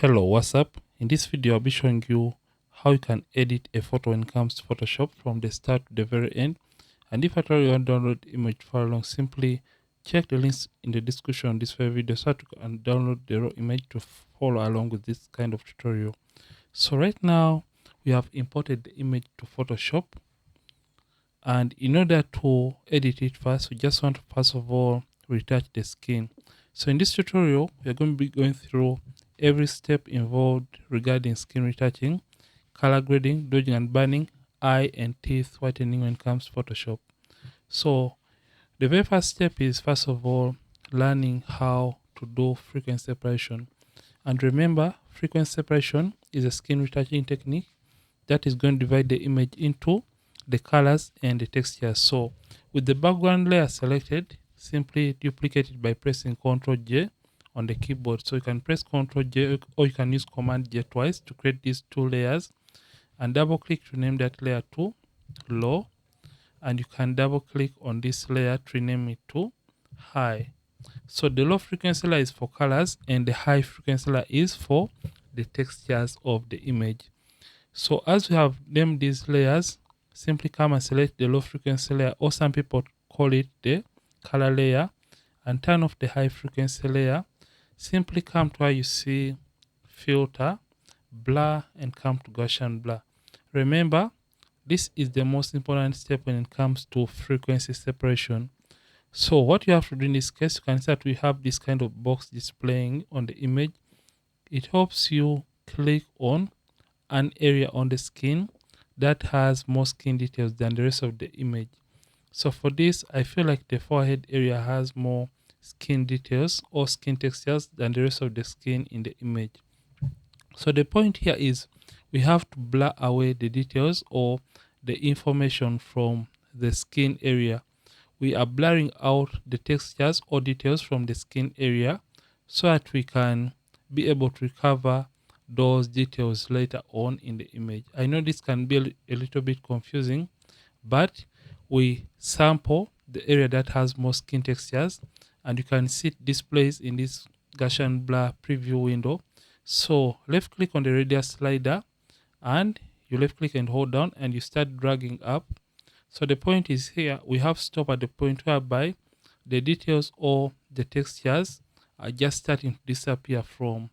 Hello, what's up? In this video I'll be showing you how you can edit a photo when it comes to Photoshop from the start to the very end. And if at all you want to download the image file long, simply check the links in the description of this video so that you can download the raw image to follow along with this kind of tutorial. So right now we have imported the image to Photoshop, and in order to edit it first, we just want to first of all retouch the skin. So in this tutorial we are going to be going through every step involved regarding skin retouching, color grading, dodging and burning, eye and teeth whitening when it comes to Photoshop. So the very first step is first of all learning how to do frequency separation. And remember, frequency separation is a skin retouching technique that is going to divide the image into the colors and the textures. So with the background layer selected, simply duplicate it by pressing Ctrl J on the keyboard. So you can press Ctrl J or you can use Command J twice to create these two layers, and double click to name that layer to low, and you can double click on this layer to rename it to high. So the low frequency layer is for colors and the high frequency layer is for the textures of the image. So as we have named these layers, simply come and select the low frequency layer, or some people call it the color layer, and turn off the high frequency layer. Simply come to where you see filter, blur, and come to Gaussian blur. Remember, this is the most important step when it comes to frequency separation. So what you have to do in this case, you can see that we have this kind of box displaying on the image. It helps you click on an area on the skin that has more skin details than the rest of the image. So for this, I feel like the forehead area has more skin details or skin textures than the rest of the skin in the image. So the point here is we have to blur away the details or the information from the skin area. We are blurring out the textures or details from the skin area so that we can be able to recover those details later on in the image. I know this can be a little bit confusing, but we sample the area that has more skin textures, and you can see it displays in this Gaussian blur preview window. So left click on the radius slider, and you left click and hold down, and you start dragging up. So the point is here we have stop at the point whereby the details or the textures are just starting to disappear from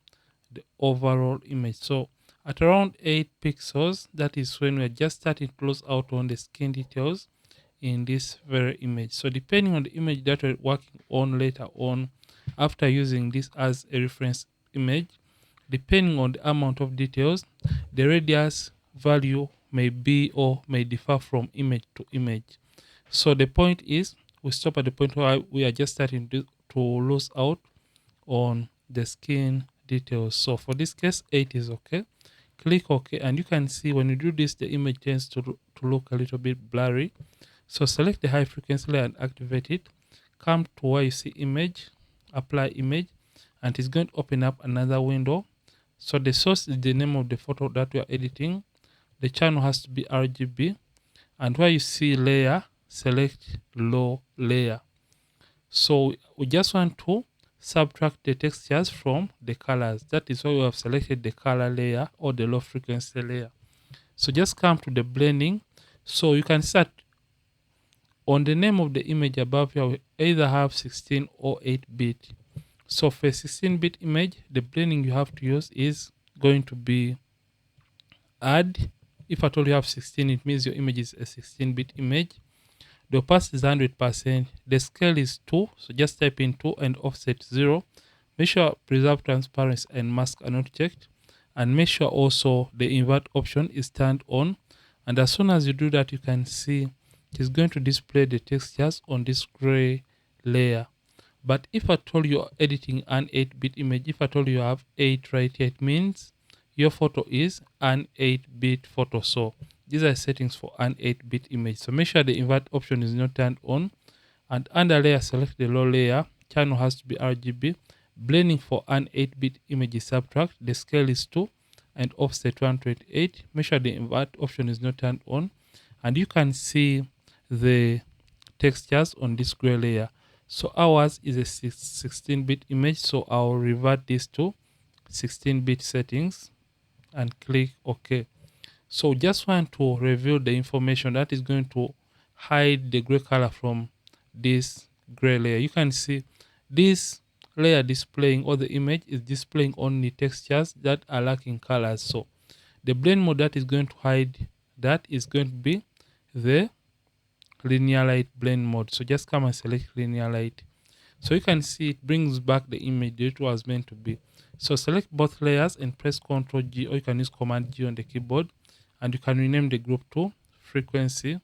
the overall image. So at around 8 pixels, that is when we are just starting to close out on the skin details in this very image. So depending on the image that we're working on later on, after using this as a reference image, depending on the amount of details, the radius value may be or may differ from image to image. So the point is we stop at the point where we are just starting to lose out on the skin details. So for this case, 8 is okay. Click OK, and you can see when you do this, the image tends to look a little bit blurry. So select the high frequency layer and activate it. Come to where you see image, apply image, and it's going to open up another window. So the source is the name of the photo that we are editing. The channel has to be RGB, and where you see layer, select low layer. So we just want to subtract the textures from the colors. That is why we have selected the color layer or the low frequency layer. So just come to the blending. So you can set on the name of the image above here, we either have 16 or 8-bit. So for a 16-bit image, the blending you have to use is going to be add. If at all you have 16, it means your image is a 16-bit image. The opacity is 100%. The scale is 2, so just type in 2 and offset 0. Make sure preserve transparency and mask are not checked. And make sure also the invert option is turned on. And as soon as you do that, you can see it is going to display the textures on this gray layer. But if at all you are editing an 8-bit image, if at all you have 8 right here, it means your photo is an 8-bit photo. So these are settings for an 8-bit image. So make sure the invert option is not turned on. And under layer, select the low layer. Channel has to be RGB. Blending for an 8-bit image is subtract. The scale is 2 and offset 128. Make sure the invert option is not turned on. And you can see the textures on this gray layer. So ours is a 16-bit image. So I'll revert this to 16-bit settings and click OK. So just want to reveal the information that is going to hide the gray color from this gray layer. You can see this layer displaying, or the image is displaying only textures that are lacking colors. So the blend mode that is going to hide that is going to be the linear light blend mode. So just come and select linear light. So you can see it brings back the image that it was meant to be. So select both layers and press Ctrl G, or you can use Command G on the keyboard, and you can rename the group to frequency.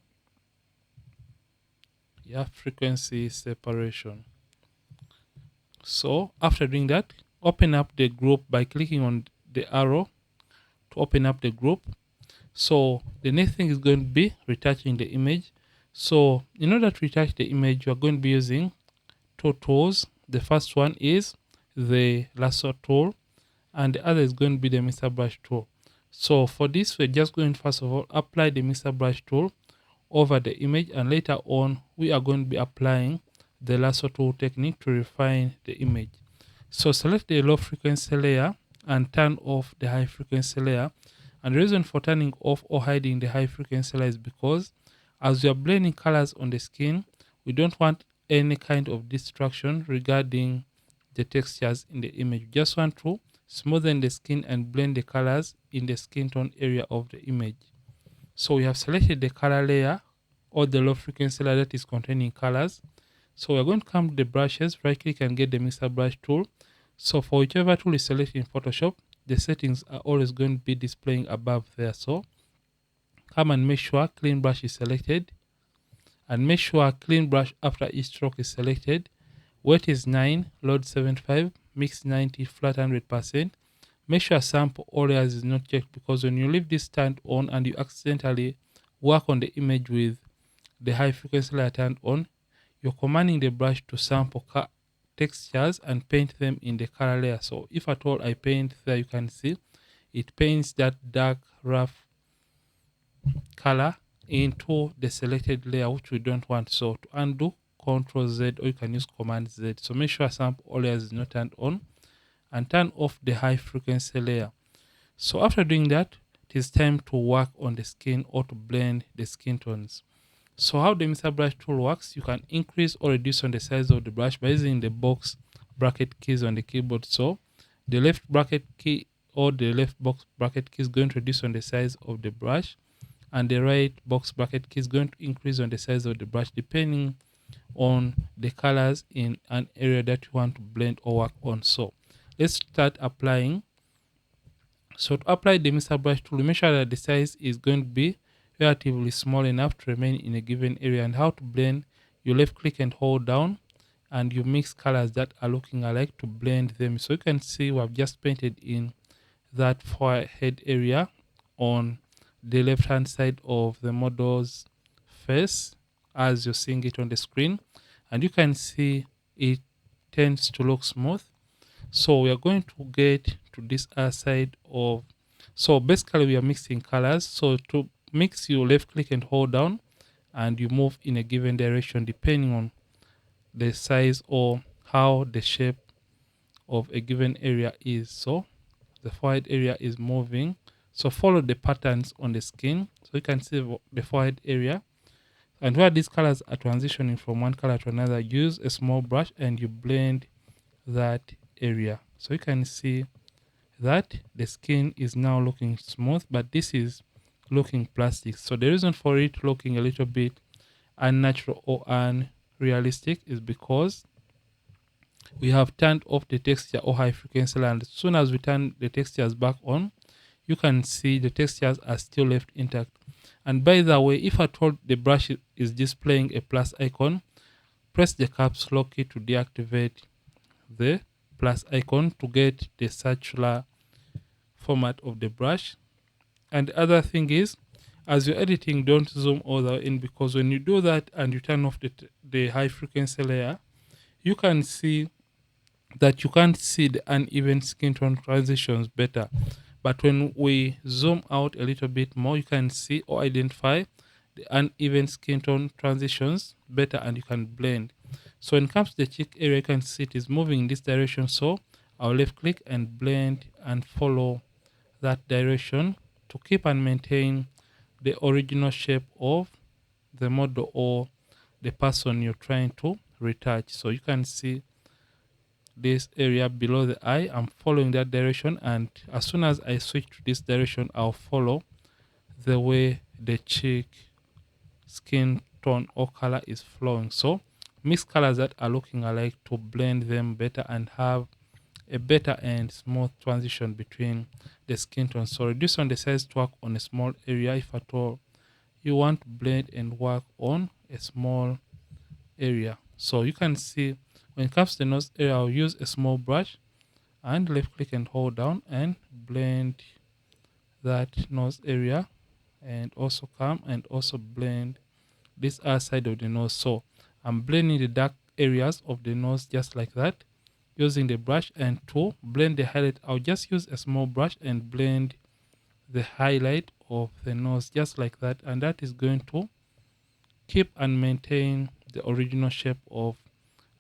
Yeah, frequency separation. So after doing that, open up the group by clicking on the arrow to open up the group. So the next thing is going to be retouching the image. So in order to retouch the image, you are going to be using two tools. The first one is the lasso tool, and the other is going to be the mixer brush tool. So for this, we're just going to first of all apply the mixer brush tool over the image, and later on we are going to be applying the lasso tool technique to refine the image. So select the low frequency layer and turn off the high frequency layer. And the reason for turning off or hiding the high frequency layer is because as we are blending colors on the skin, we don't want any kind of distraction regarding the textures in the image. We just want to smoothen the skin and blend the colors in the skin tone area of the image. So we have selected the color layer, or the low frequency layer that is containing colors. So we're going to come to the brushes, right click and get the mixer brush tool. So for whichever tool is selected in Photoshop, the settings are always going to be displaying above there. So come and make sure clean brush is selected, and make sure clean brush after each stroke is selected. Weight is 9, load 75, mix 90, flat 100%. Make sure sample all layers is not checked, because when you leave this turned on and you accidentally work on the image with the high frequency layer turned on, you're commanding the brush to sample textures and paint them in the color layer. So if at all I paint there, you can see it paints that dark rough color into the selected layer, which we don't want. So to undo, Ctrl Z, or you can use Command Z. So make sure sample all layers is not turned on, and turn off the high frequency layer. So after doing that, it is time to work on the skin, or to blend the skin tones. So how the mixer brush tool works, you can increase or reduce on the size of the brush by using the box bracket keys on the keyboard. So the left bracket key or the left box bracket key is going to reduce on the size of the brush, and the right box bracket key is going to increase on the size of the brush, depending on the colors in an area that you want to blend or work on. So let's start applying. So to apply the mixer brush tool, make sure that the size is going to be relatively small enough to remain in a given area. And how to blend, you left click and hold down, and you mix colors that are looking alike to blend them. So you can see we have just painted in that forehead area on the left hand side of the model's face, as you're seeing it on the screen, and you can see it tends to look smooth. So we are going to get to this other side of, so basically we are mixing colors. So to mix, you left click and hold down, and you move in a given direction depending on the size or how the shape of a given area is. So the forehead area is moving, so follow the patterns on the skin. So you can see the forehead area, and where these colors are transitioning from one color to another, use a small brush and you blend that area. So you can see that the skin is now looking smooth, but this is looking plastic. So the reason for it looking a little bit unnatural or unrealistic is because we have turned off the texture or high frequency, and as soon as we turn the textures back on, you can see the textures are still left intact. And by the way, if at all the brush is displaying a plus icon, press the caps lock key to deactivate the plus icon to get the circular format of the brush. And the other thing is, as you're editing, don't zoom all the way in, because when you do that and you turn off the high frequency layer, you can see that you can't see the uneven skin tone transitions better. But when we zoom out a little bit more, you can see or identify the uneven skin tone transitions better, and you can blend. So when it comes to the cheek area, you can see it is moving in this direction. So I'll left click and blend and follow that direction to keep and maintain the original shape of the model or the person you're trying to retouch. So you can see this area below the eye. I'm following that direction, and as soon as I switch to this direction, I'll follow the way the cheek skin tone or color is flowing. So mix colors that are looking alike to blend them better and have a better and smooth transition between the skin tones. So reduce on the size to work on a small area if at all you want to blend and work on a small area. So you can see when it comes to the nose area, I'll use a small brush and left click and hold down and blend that nose area, and also come and also blend this other side of the nose. So I'm blending the dark areas of the nose just like that using the brush, and to blend the highlight I'll just use a small brush and blend the highlight of the nose just like that, and that is going to keep and maintain the original shape of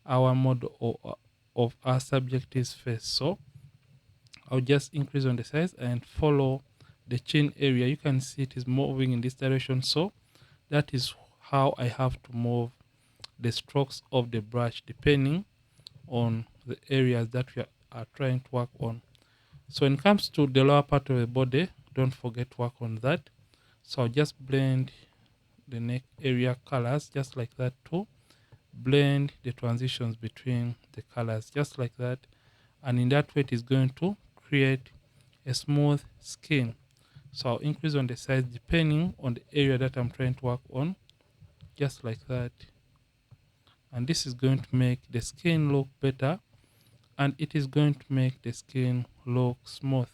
our model or of our subject's face. So I'll just increase on the size and follow the chin area. You can see it is moving in this direction, so that is how I have to move the strokes of the brush depending on the areas that we are trying to work on. So when it comes to the lower part of the body, don't forget to work on that. So I'll just blend the neck area colors just like that, to blend the transitions between the colors just like that, and in that way it is going to create a smooth skin. So I'll increase on the size depending on the area that I'm trying to work on just like that, and this is going to make the skin look better, and it is going to make the skin look smooth.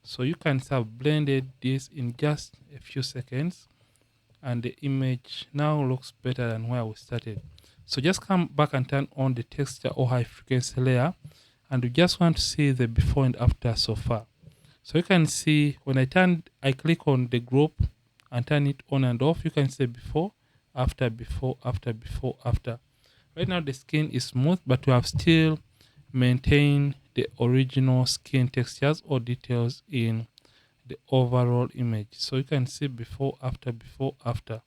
So you can have blended this in just a few seconds, and the image now looks better than where we started. So just come back and turn on the texture or high frequency layer, and we just want to see the before and after so far. So you can see when I click on the group and turn it on and off, you can see before, after, before, after, before, after. Right now the skin is smooth, but we have still maintained the original skin textures or details in the overall image. So you can see before, after, before, after.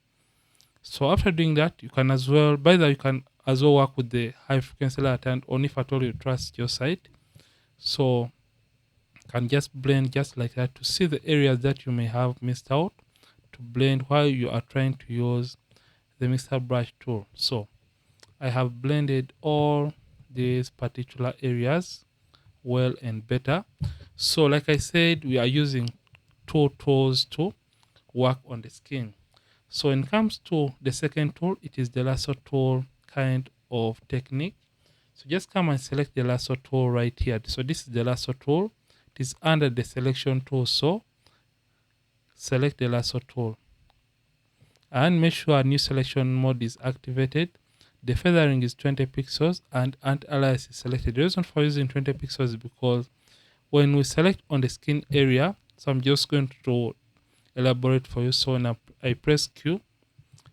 So after doing that, you can as well, by the way, you can as well work with the high frequency layer turned on if at all you trust your site. So you can just blend just like that to see the areas that you may have missed out, to blend while you are trying to use the mixer brush tool. So I have blended all these particular areas well and better. So like I said, we are using two tools to work on the skin. So when it comes to the second tool, it is the lasso tool kind of technique. So just come and select the lasso tool right here. So this is the lasso tool. It is under the selection tool. So select the lasso tool and make sure new selection mode is activated. The feathering is 20 pixels and anti-alias is selected. The reason for using 20 pixels is because when we select on the skin area, so I'm just going to elaborate for you. So when I press Q,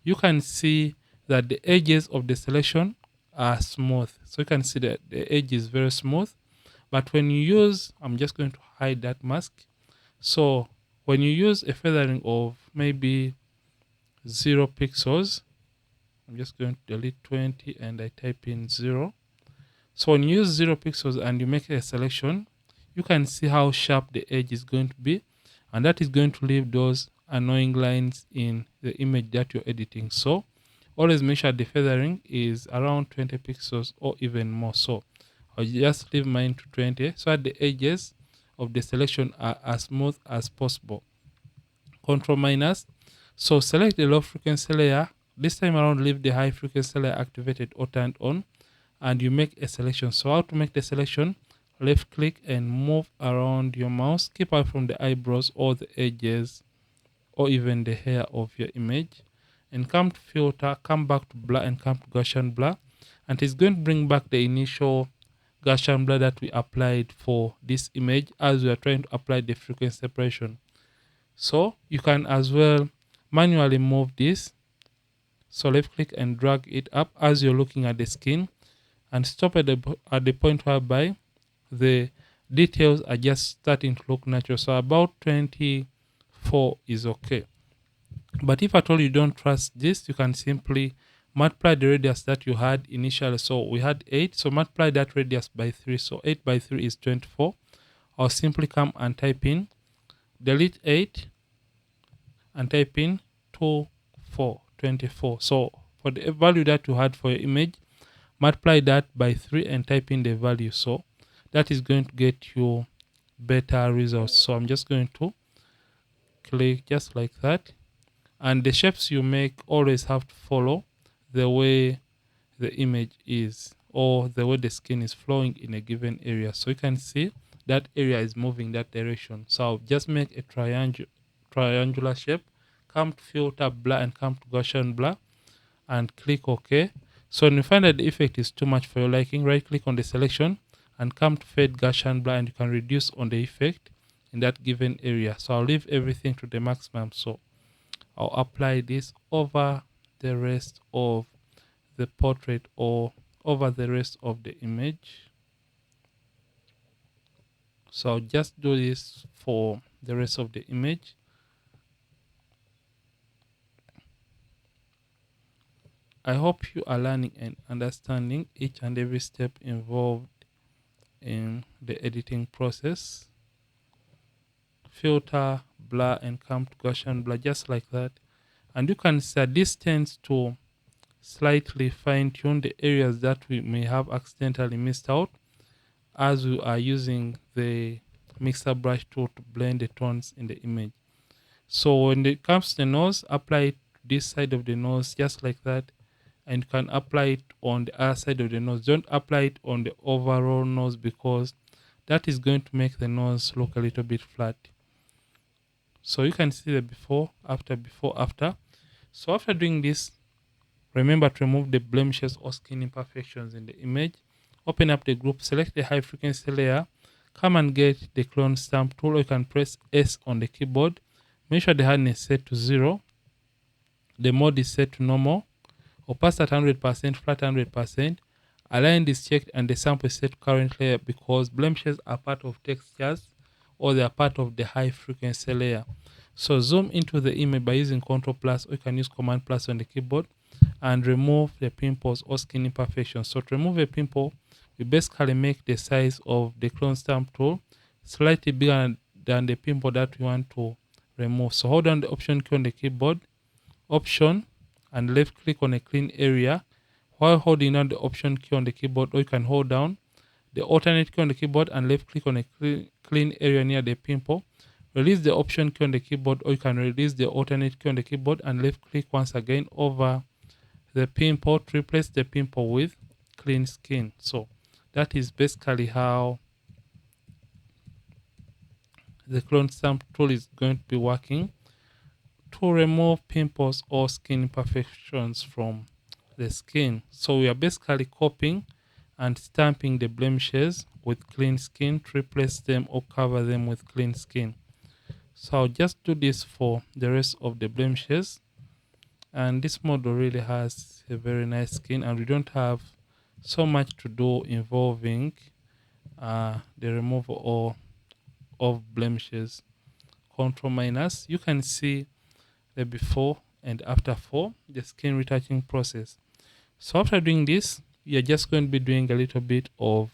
you can see that the edges of the selection are smooth. So you can see that the edge is very smooth. But when you use, I'm just going to hide that mask. So when you use a feathering of maybe 0 pixels, I'm just going to delete 20 and I type in 0. So when you use 0 pixels and you make a selection, you can see how sharp the edge is going to be, and that is going to leave those annoying lines in the image that you're editing. So always make sure the feathering is around 20 pixels or even more. So I'll just leave mine to 20 so that the edges of the selection are as smooth as possible. Control minus. So select the low frequency layer. This time around, leave the high frequency layer activated or turned on, and you make a selection. So how to make the selection? Left click and move around your mouse. Keep out from the eyebrows or the edges or even the hair of your image, and come to filter, come back to blur and come to Gaussian blur, and it's going to bring back the initial Gaussian blur that we applied for this image as we are trying to apply the frequency separation. So you can as well manually move this. So left click and drag it up as you're looking at the skin, and stop at the point whereby the details are just starting to look natural. So about 24 is okay. But if at all you don't trust this, you can simply multiply the radius that you had initially. So we had 8, so multiply that radius by 3. So 8 by 3 is 24. Or simply come and type in delete 8 and type in 2, 4, 24. So for the value that you had for your image, multiply that by 3 and type in the value. So that is going to get you better results. So I'm just going to click just like that. And the shapes you make always have to follow the way the image is, or the way the skin is flowing in a given area. So you can see that area is moving that direction. So I'll just make a triangular shape, come to filter blur and come to Gaussian blur and click OK. So when you find that the effect is too much for your liking, right click on the selection and come to fade Gaussian blur, and you can reduce on the effect in that given area. So I'll leave everything to the maximum. So I'll apply this over the rest of the portrait or over the rest of the image. So I'll just do this for the rest of the image. I hope you are learning and understanding each and every step involved in the editing process. Filter, blur, and come to Gaussian blur just like that. And you can set distance to slightly fine tune the areas that we may have accidentally missed out as we are using the mixer brush tool to blend the tones in the image. So when it comes to the nose, apply it to this side of the nose just like that, and you can apply it on the other side of the nose. Don't apply it on the overall nose because that is going to make the nose look a little bit flat. So you can see the before, after. So after doing this, remember to remove the blemishes or skin imperfections in the image. Open up the group, select the high frequency layer, come and get the clone stamp tool, or you can press S on the keyboard. Make sure the hardness is set to 0. The mode is set to normal. Opacity at 100%, flat 100%. Align is checked and the sample is set to current layer because blemishes are part of textures or they are part of the high frequency layer. So zoom into the image by using Ctrl plus, or you can use Command plus on the keyboard, and remove the pimples or skin imperfections. So to remove a pimple, we basically make the size of the clone stamp tool slightly bigger than the pimple that we want to remove. So hold down the Option key on the keyboard, Option, and left click on a clean area while holding down the Option key on the keyboard, or you can hold down the alternate key on the keyboard and left click on a clean area near the pimple. Release the Option key on the keyboard, or you can release the alternate key on the keyboard and left click once again over the pimple to replace the pimple with clean skin. So that is basically how the clone stamp tool is going to be working to remove pimples or skin imperfections from the skin. So we are basically copying and stamping the blemishes with clean skin to replace them or cover them with clean skin. So I'll just do this for the rest of the blemishes. And this model really has a very nice skin, and we don't have so much to do involving the removal of blemishes. Control minus, you can see the before and after for the skin retouching process. So after doing this, you're just going to be doing a little bit of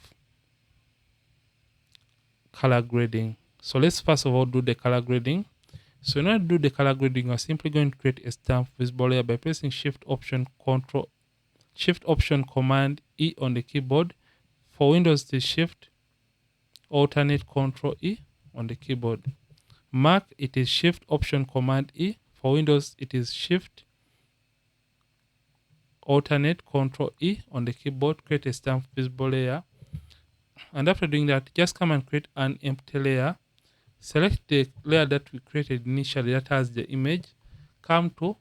color grading. So let's first of all do the color grading. So in order to do the color grading, you're simply going to create a stamp visible layer by pressing Shift Option Command E on the keyboard. For Windows, it is Shift Alternate Control E on the keyboard. Mac, it is Shift Option Command E. For Windows, it is Shift Alternate Control E on the keyboard. Create a stamp visible layer. And after doing that, just come and create an empty layer. Select the layer that we created initially that has the image. Come to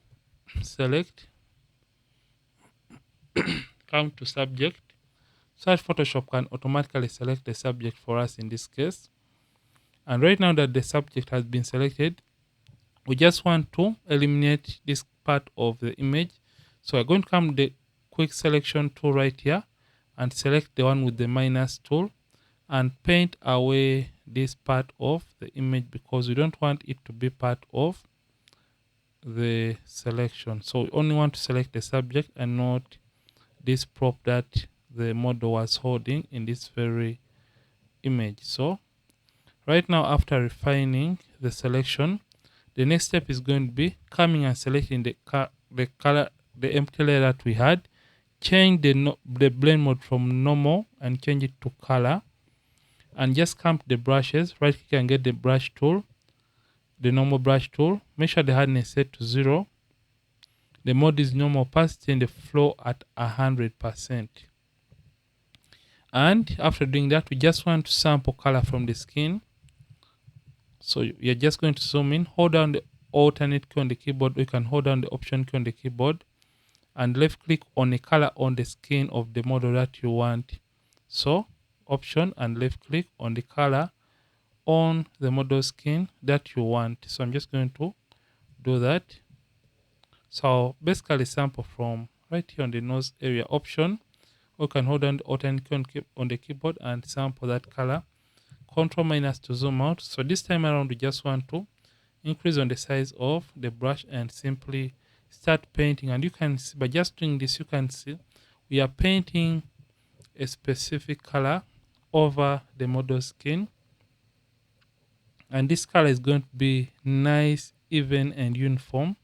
select, come to subject. So that Photoshop can automatically select the subject for us in this case. And right now that the subject has been selected, we just want to eliminate this part of the image. So we're going to come to the quick selection tool right here and select the one with the minus tool. and paint away this part of the image because we don't want it to be part of the selection. So we only want to select the subject and not this prop that the model was holding in this very image. So right now, after refining the selection, the next step is going to be coming and selecting the color, the empty layer that we had, change the blend mode from normal and change it to color, and just come to the brushes, right click and get the brush tool, the normal brush tool, make sure the hardness set to 0, the mode is normal opacity, and the flow at 100%. And after doing that, we just want to sample color from the skin. So you're just going to zoom in, hold down the alternate key on the keyboard, or you can hold down the option key on the keyboard and left click on a color on the skin of the model that you want. So option and left click on the color on the model skin that you want. So I'm just going to do that. So basically sample from right here on the nose area option, or you can hold down the alternate key on the keyboard and sample that color. Control minus to zoom out. So this time around we just want to increase on the size of the brush and simply start painting. And you can see by just doing this, you can see we are painting a specific color over the model skin, and this color is going to be nice, even and uniform.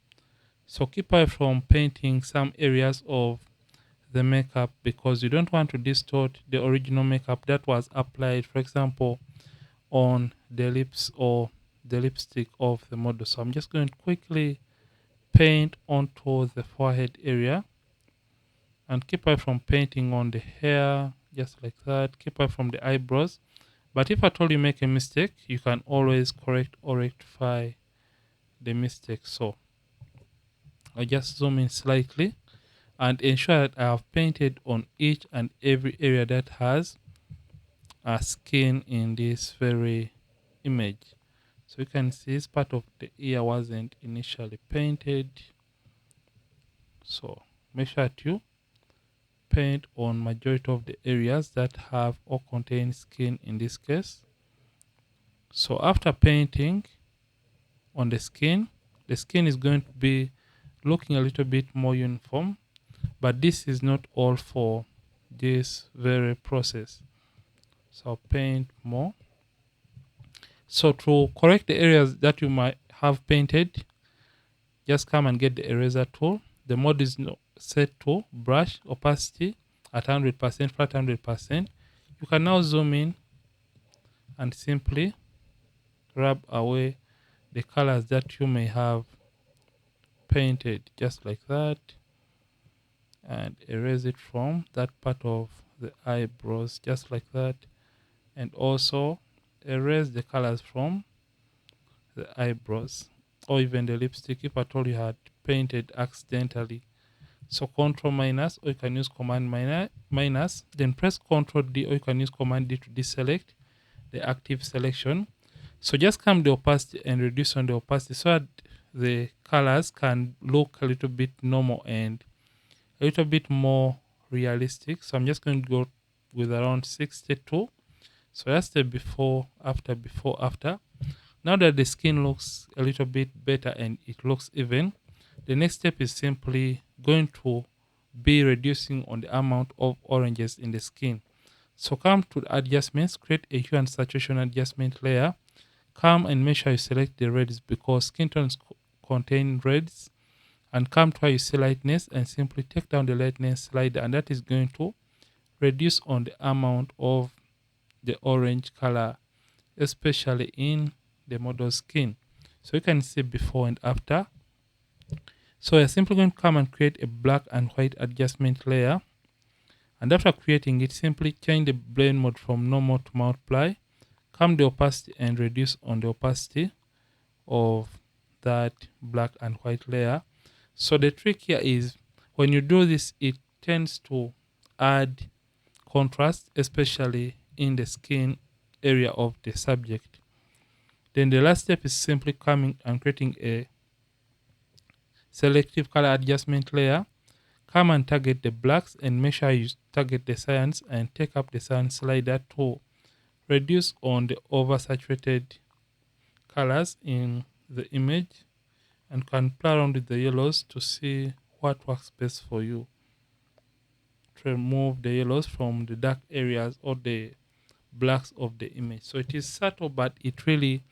So keep away from painting some areas of the makeup because you don't want to distort the original makeup that was applied, for example, on the lips or the lipstick of the model. So I'm just going to quickly paint onto the forehead area, and keep away from painting on the hair, just like that. Keep away from the eyebrows. But if at all you make a mistake, you can always correct or rectify the mistake. So I just zoom in slightly and ensure that I have painted on each and every area that has a skin in this very image. So you can see this part of the ear wasn't initially painted. So make sure that you paint on majority of the areas that have or contain skin in this case. So after painting on the skin is going to be looking a little bit more uniform, but this is not all for this very process. So I'll paint more. So to correct the areas that you might have painted, just come and get the eraser tool. The mode is set to brush opacity at 100%, flat 100%. You can now zoom in and simply rub away the colors that you may have painted, just like that, and erase it from that part of the eyebrows, just like that, and also erase the colors from the eyebrows or even the lipstick if at all you had painted accidentally. So Control minus, or you can use Command minus, then press Control D, or you can use Command D to deselect the active selection. So just come the opacity and reduce on the opacity so that the colors can look a little bit normal and a little bit more realistic. So I'm just going to go with around 62. So that's the before, after, before, after. Now that the skin looks a little bit better and it looks even, the next step is simply going to be reducing on the amount of oranges in the skin. So come to the adjustments, create a hue and saturation adjustment layer. Come and make sure you select the reds because skin tones contain reds. And come to where you see lightness and simply take down the lightness slider, and that is going to reduce on the amount of the orange color, especially in the model skin. So you can see before and after. So you're simply going to come and create a black and white adjustment layer. And after creating it, simply change the blend mode from normal to multiply. Come the opacity and reduce on the opacity of that black and white layer. So the trick here is when you do this, it tends to add contrast, especially in the skin area of the subject. Then the last step is simply coming and creating a selective color adjustment layer. Come and target the blacks and make sure you target the cyans and take up the cyan slider to reduce on the oversaturated colors in the image, and can play around with the yellows to see what works best for you to remove the yellows from the dark areas or the blacks of the image. So it is subtle, but it really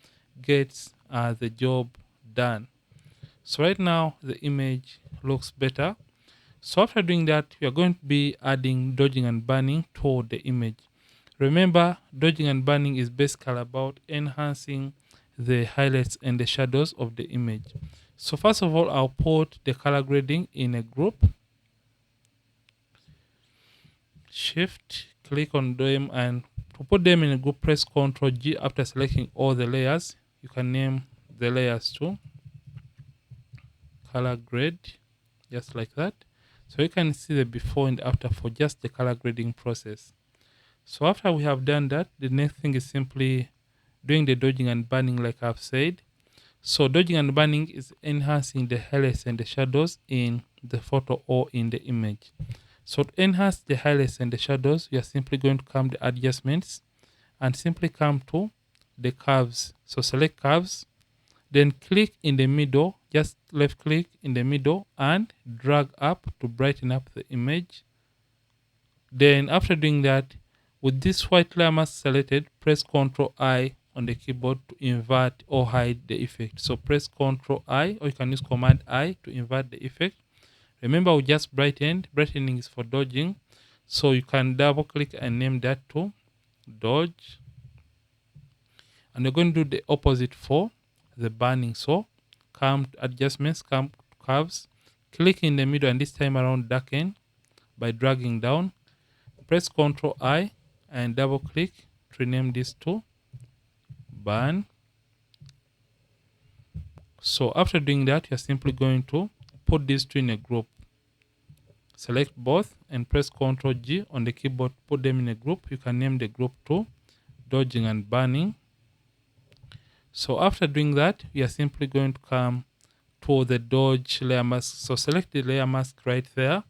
gets the job done. So right now the image looks better. So after doing that, we are going to be adding dodging and burning to the image. Remember, dodging and burning is basically about enhancing the highlights and the shadows of the image. So first of all, I'll put the color grading in a group. Shift, click on them, and to put them in a group, press Ctrl G. After selecting all the layers, you can name the layers to color grade, just like that. So you can see the before and after for just the color grading process. So after we have done that, the next thing is simply doing the dodging and burning like I've said. So dodging and burning is enhancing the highlights and the shadows in the photo or in the image. So to enhance the highlights and the shadows, you are simply going to come to adjustments and simply come to the curves. So select curves, then click in the middle, just left click in the middle and drag up to brighten up the image. Then after doing that, with this white layer mask selected, press Ctrl I on the keyboard to invert or hide the effect. So press Ctrl I, or you can use Command I to invert the effect. Remember, we just brightened. Brightening is for dodging. So you can double click and name that to dodge. And you're going to do the opposite for the burning. So come to adjustments, come to curves, click in the middle, and this time around darken by dragging down. Press Ctrl I and double click to rename this to burn. So after doing that, you're simply going to put these two in a group. Select both and press Ctrl G on the keyboard, put them in a group. You can name the group to dodging and burning. So after doing that, we are simply going to come to the dodge layer mask. So select the layer mask right there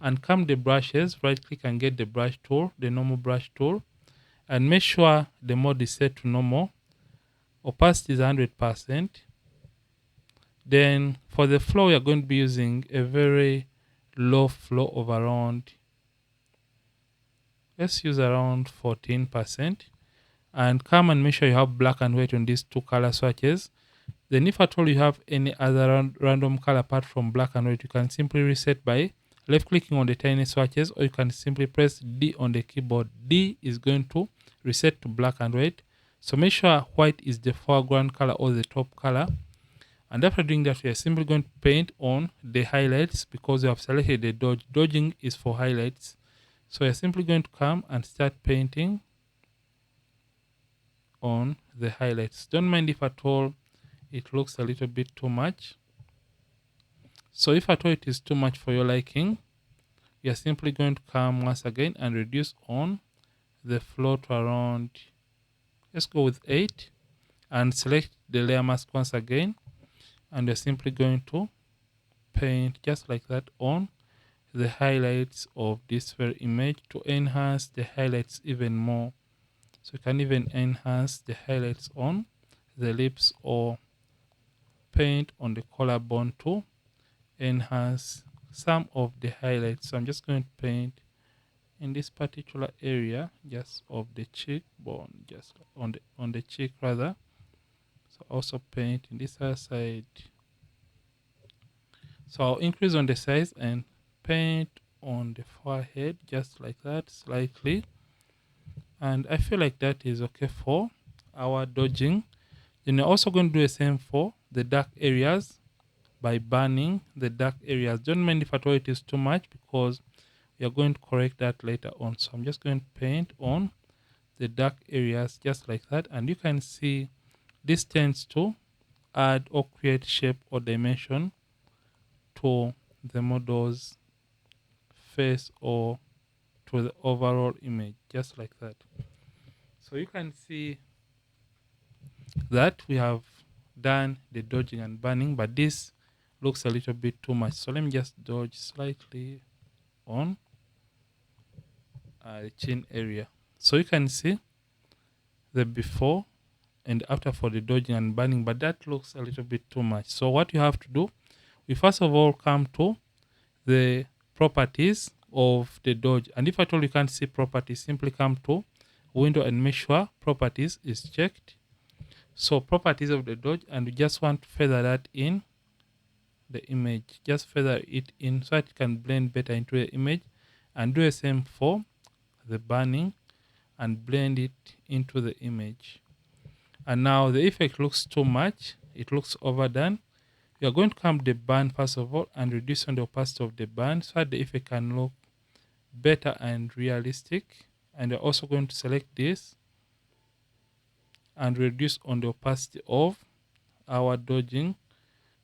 and come the brushes, right click and get the brush tool, the normal brush tool, and make sure the mode is set to normal. Opacity is 100%. Then for the flow, we are going to be using a very low flow of around, let's use around 14%. And come and make sure you have black and white on these two color swatches. Then if at all you have any other random color apart from black and white, you can simply reset by left clicking on the tiny swatches, or you can simply press D on the keyboard. D is going to reset to black and white. So make sure white is the foreground color or the top color. And after doing that, we are simply going to paint on the highlights because we have selected the dodge. Dodging is for highlights. So you're simply going to come and start painting on the highlights. Don't mind if at all it looks a little bit too much. So if at all it is too much for your liking, you are simply going to come once again and reduce on the flow to around, let's go with 8, and select the layer mask once again, and you're simply going to paint just like that on the highlights of this very image to enhance the highlights even more. So you can even enhance the highlights on the lips or paint on the collarbone to enhance some of the highlights. So I'm just going to paint in this particular area just of the cheekbone, just on the cheek rather. So also paint in this other side. So I'll increase on the size and paint on the forehead just like that slightly. And I feel like that is okay for our dodging. Then you're also going to do the same for the dark areas by burning the dark areas. Don't mind if at all it is too much because we are going to correct that later on. So I'm just going to paint on the dark areas just like that. And you can see this tends to add or create shape or dimension to the model's face or to the overall image, just like that. So you can see that we have done the dodging and burning, but this looks a little bit too much. So let me just dodge slightly on the chin area. So you can see the before and after for the dodging and burning, but that looks a little bit too much. So what you have to do, we first of all come to the properties of the dodge, and if at all you can't see properties, simply come to window and make sure properties is checked. So properties of the dodge, and we just want to feather that in the image, just feather it in so that it can blend better into the image, and do the same for the burning and blend it into the image. And now the effect looks too much, it looks overdone. You are going to come to the burn first of all and reduce on the opacity of the burn so that the effect can look better and realistic. And you're also going to select this and reduce on the opacity of our dodging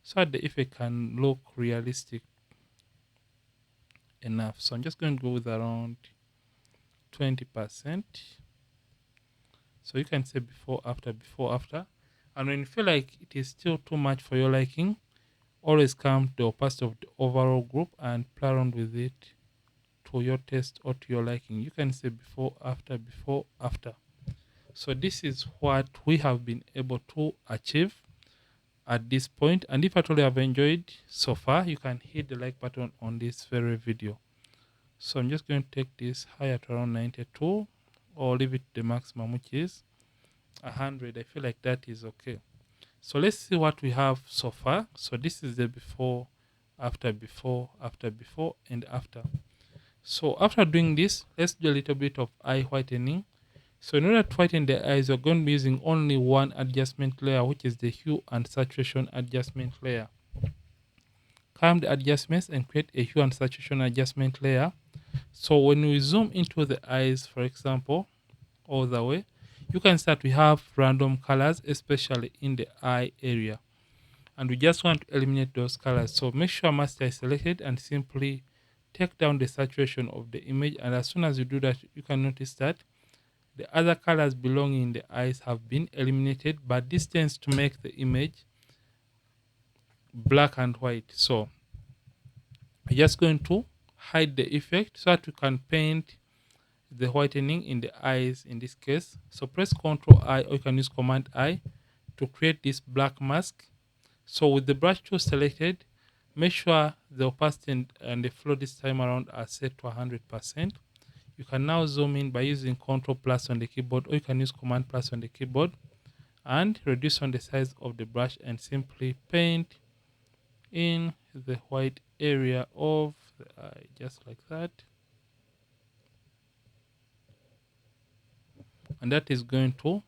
so that the effect can look realistic enough. So I'm just going to go with around 20%. So you can say before, after, before, after. And when you feel like it is still too much for your liking, always come to the opacity of the overall group and play around with it to your taste or to your liking. You can say before, after, before, after. So this is what we have been able to achieve at this point. And if at all you have enjoyed so far, you can hit the like button on this very video. So I'm just going to take this higher to around 92 or leave it the maximum, which is 100. I feel like that is okay. So let's see what we have so far. So this is the before, after, before, after, before, and after. So after doing this, let's do a little bit of eye whitening. So in order to whiten the eyes, we're going to be using only one adjustment layer, which is the hue and saturation adjustment layer. Come the adjustments and create a hue and saturation adjustment layer. So when we zoom into the eyes, for example, all the way, you can start, we have random colors, especially in the eye area. And we just want to eliminate those colors. So make sure master is selected and simply take down the saturation of the image. And as soon as you do that, you can notice that the other colors belonging in the eyes have been eliminated, but this tends to make the image black and white. So we're just going to hide the effect so that we can paint the whitening in the eyes in this case. So press Ctrl I, or you can use Command I to create this black mask. So with the brush tool selected, make sure the opacity and the flow this time around are set to 100%. You can now zoom in by using Ctrl plus on the keyboard, or you can use Command plus on the keyboard, and reduce on the size of the brush and simply paint in the white area of the eye, just like that. And that is going to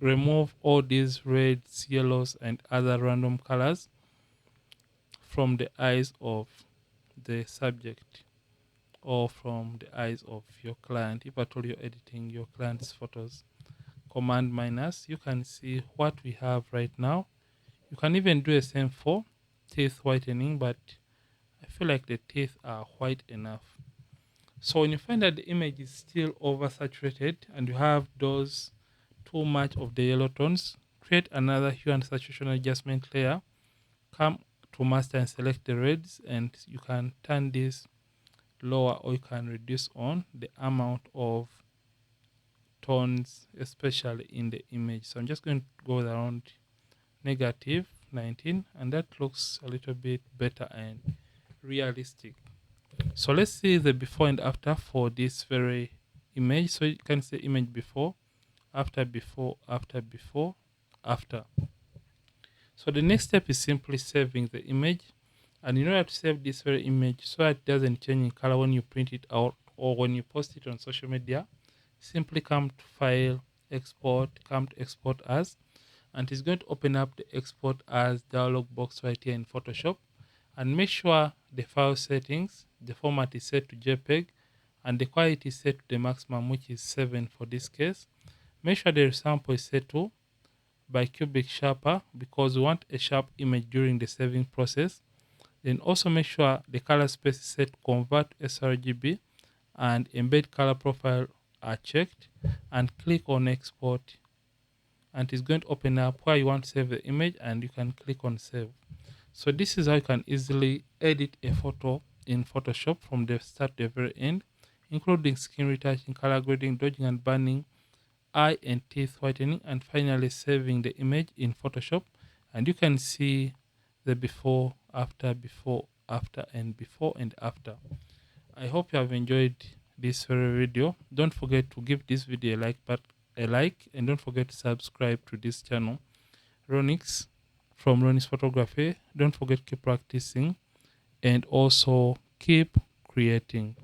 remove all these reds, yellows, and other random colors from the eyes of the subject or from the eyes of your client. If at all you're editing your client's photos, Command minus, you can see what we have right now. You can even do the same for teeth whitening, but I feel like the teeth are white enough. So when you find that the image is still oversaturated and you have those too much of the yellow tones, create another hue and saturation adjustment layer. Come to master and select the reds, and you can turn this lower, or you can reduce on the amount of tones, especially in the image. So I'm just going to go around negative 19, and that looks a little bit better and realistic. So let's see the before and after for this very image. So you can say image before, after, before, after, before, after. So the next step is simply saving the image. And in order to save this very image so that it doesn't change in color when you print it out or when you post it on social media, simply come to File, Export, come to Export As, and it's going to open up the Export As dialog box right here in Photoshop. And make sure the file settings, the format is set to JPEG, and the quality is set to the maximum, which is 7 for this case. Make sure the sample is set to bicubic sharper because we want a sharp image during the saving process. Then also make sure the color space is set to convert sRGB and embed color profile are checked, and click on export, and it's going to open up where you want to save the image, and you can click on save. So this is how you can easily edit a photo in Photoshop from the start to the very end, including skin retouching, color grading, dodging and burning, eye and teeth whitening, and finally saving the image in Photoshop. And you can see the before, after, and before and after. I hope you have enjoyed this very video. Don't forget to give this video a like, and don't forget to subscribe to this channel, Ronix from Ronnixphotography. Don't forget to keep practicing and also keep creating.